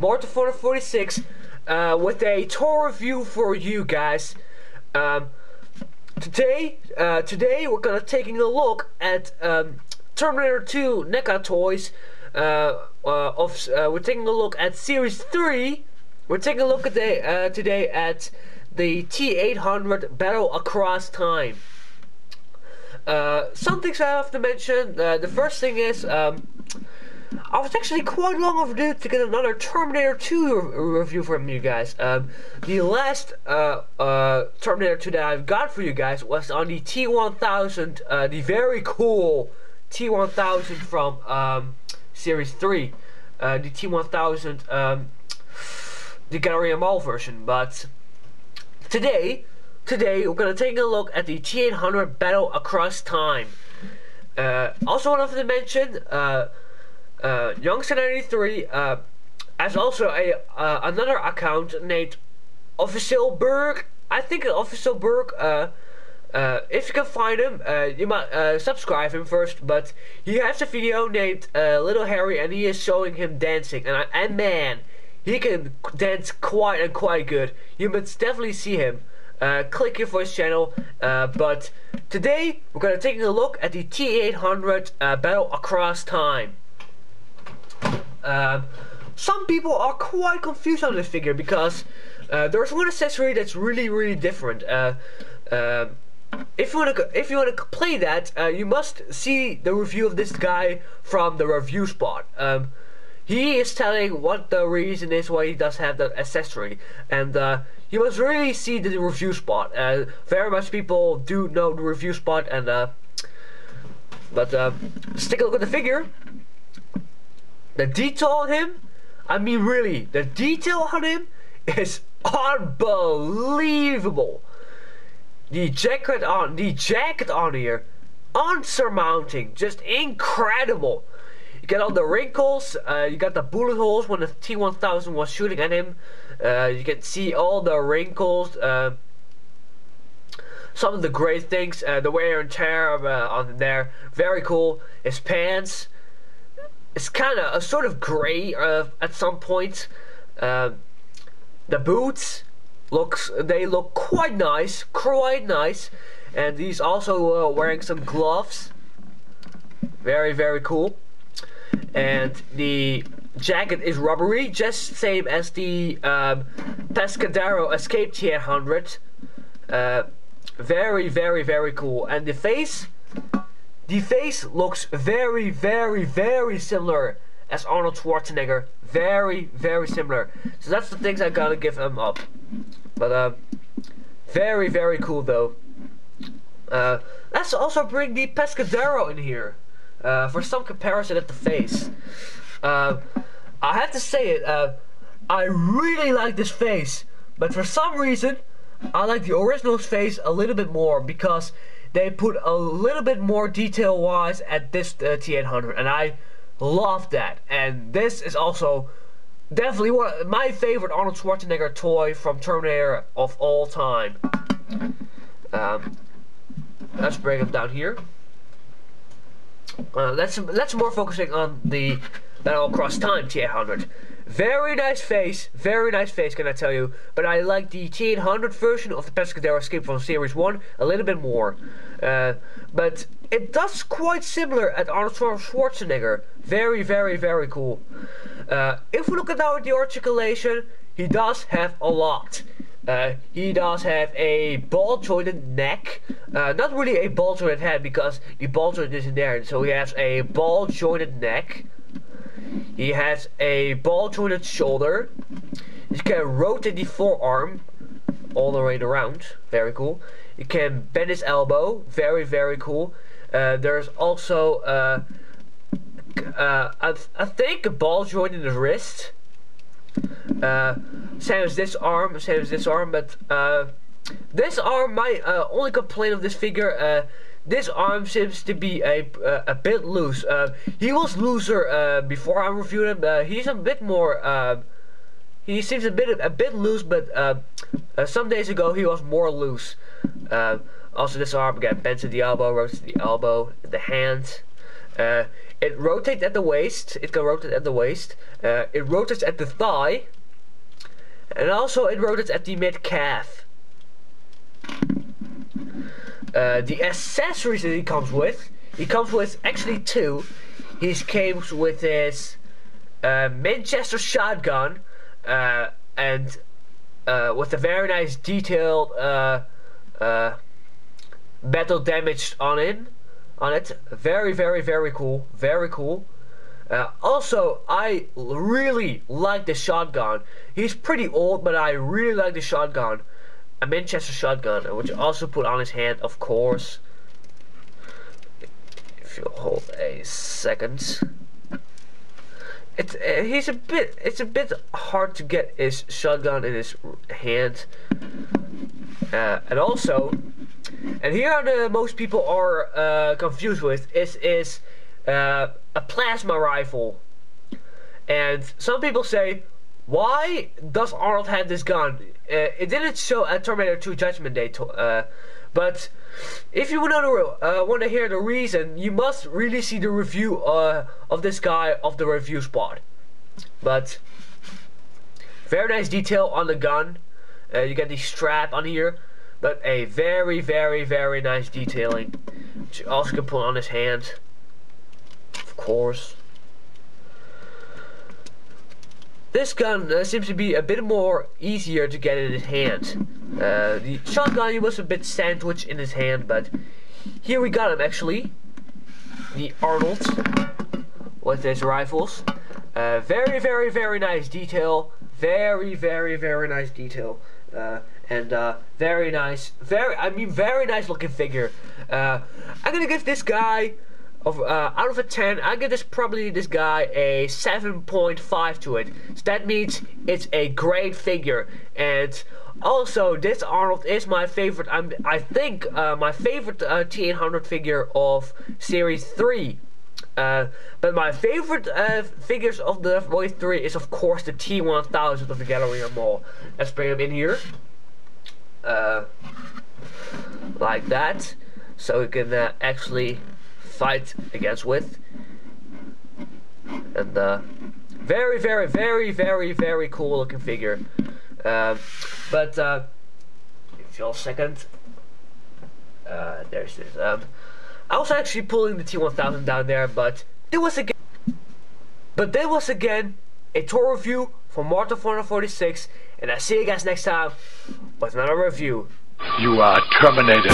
Mortal 446 with a tour review for you guys. Today we're gonna taking a look at Terminator 2 NECA toys. We're taking a look at Series 3. We're taking a look at today at the T-800 Battle Across Time. Some things I have to mention. The first thing is, I was actually quite long overdue to get another Terminator 2 review from you guys. The last Terminator 2 that I've got for you guys was on the T-1000, the very cool T-1000 from Series 3. The T-1000, the Galleria Mall version. But today we're gonna take a look at the T-800 Battle Across Time. Also wanted to mention, Youngster93 has also another account named Official Berg. I think Official Berg. If you can find him, you might subscribe him first. But he has a video named Little Harry, and he is showing him dancing. And man, he can dance quite good. You must definitely see him. Click here for his channel. But today we're gonna take a look at the T-800 Battle Across Time. Some people are quite confused on this figure because there's one accessory that's really different. If you wanna play that, you must see the review of this guy from the review spot. He is telling what the reason is why he does have that accessory, and you must really see the review spot. Very much people do know the review spot, and but let's take a look at the figure. The detail on him, I mean really, the detail on him is unbelievable. The jacket on here, unsurmounting, just incredible. You get all the wrinkles, you got the bullet holes when the T-1000 was shooting at him. You can see all the wrinkles, some of the great things, the wear and tear on there, very cool. His pants, it's kind of a sort of gray at some point. The boots look quite nice, and he's also wearing some gloves. Very cool. And the jacket is rubbery, just same as the Pescadero Escape T-800. Very cool. And the face looks very similar as Arnold Schwarzenegger. Very similar. So that's the things I gotta give him up. But very cool though. Let's also bring the Pescadero in here for some comparison at the face. I have to say it. I really like this face, but for some reason I like the original's face a little bit more because they put a little bit more detail wise at this T-800, and I love that. And this is also definitely my favorite Arnold Schwarzenegger toy from Terminator of all time. Let's bring him down here. Let's more focusing on the Battle Across Time T-800. Very nice face, can I tell you. But I like the T-800 version of the Pescadero Escape from Series 1 a little bit more. But it does quite similar at Arnold Schwarzenegger. Very cool. If we look at now at the articulation, he does have a lot. He does have a ball-jointed neck. Not really a ball-jointed head because the ball joint isn't there. So he has a ball-jointed neck. He has a ball-jointed shoulder. You can rotate the forearm all the way around. Very cool. You can bend his elbow. Very cool. There's also I think a ball joint in his wrist. Same as this arm, but this arm, my only complaint of this figure, this arm seems to be a bit loose. He was looser before I reviewed him. He's a bit more. He seems a bit loose, but some days ago he was more loose. Also, this arm again bends at the elbow, rotates the elbow, the hand. It rotates at the waist. It can rotate at the waist. It rotates at the thigh, and also it rotates at the mid calf. The accessories that he comes with actually two. He comes with his Manchester shotgun, and with a very nice detailed battle damage on it. Very cool. Very cool. Also, I really like the shotgun. He's pretty old, but I really like the shotgun. A Manchester shotgun, which also put on his hand, of course. If you hold a second, it's a bit hard to get his shotgun in his hand, and also, and here are the most people are confused with is a plasma rifle, and some people say, why does Arnold have this gun? It didn't show at Terminator 2 Judgment Day, but if you want to hear the reason, you must really see the review of this guy of the review spot. But very nice detail on the gun. You get the strap on here, but a very nice detailing, which you also can put on his hand, of course. This gun seems to be a bit more easier to get in his hand. The shotgun, he was a bit sandwiched in his hand, but here we got him actually. The Arnold with his rifles. Very nice detail. Very nice detail. And very nice looking figure. I'm gonna give this guy out of a 10, I give this guy a 7.5 to it. So that means it's a great figure. And also, this Arnold is my favorite. I think my favorite T-800 figure of Series 3. But my favorite figures of the Wave 3 is of course the T-1000 of the Galleria Mall. Let's bring him in here. Like that. So we can actually fight against with, and very cool looking figure. But if you'll second, there's this. I was actually pulling the T-1000 down there, but there was again a tour review from Martin 446, and I see you guys next time with another review. You are terminated.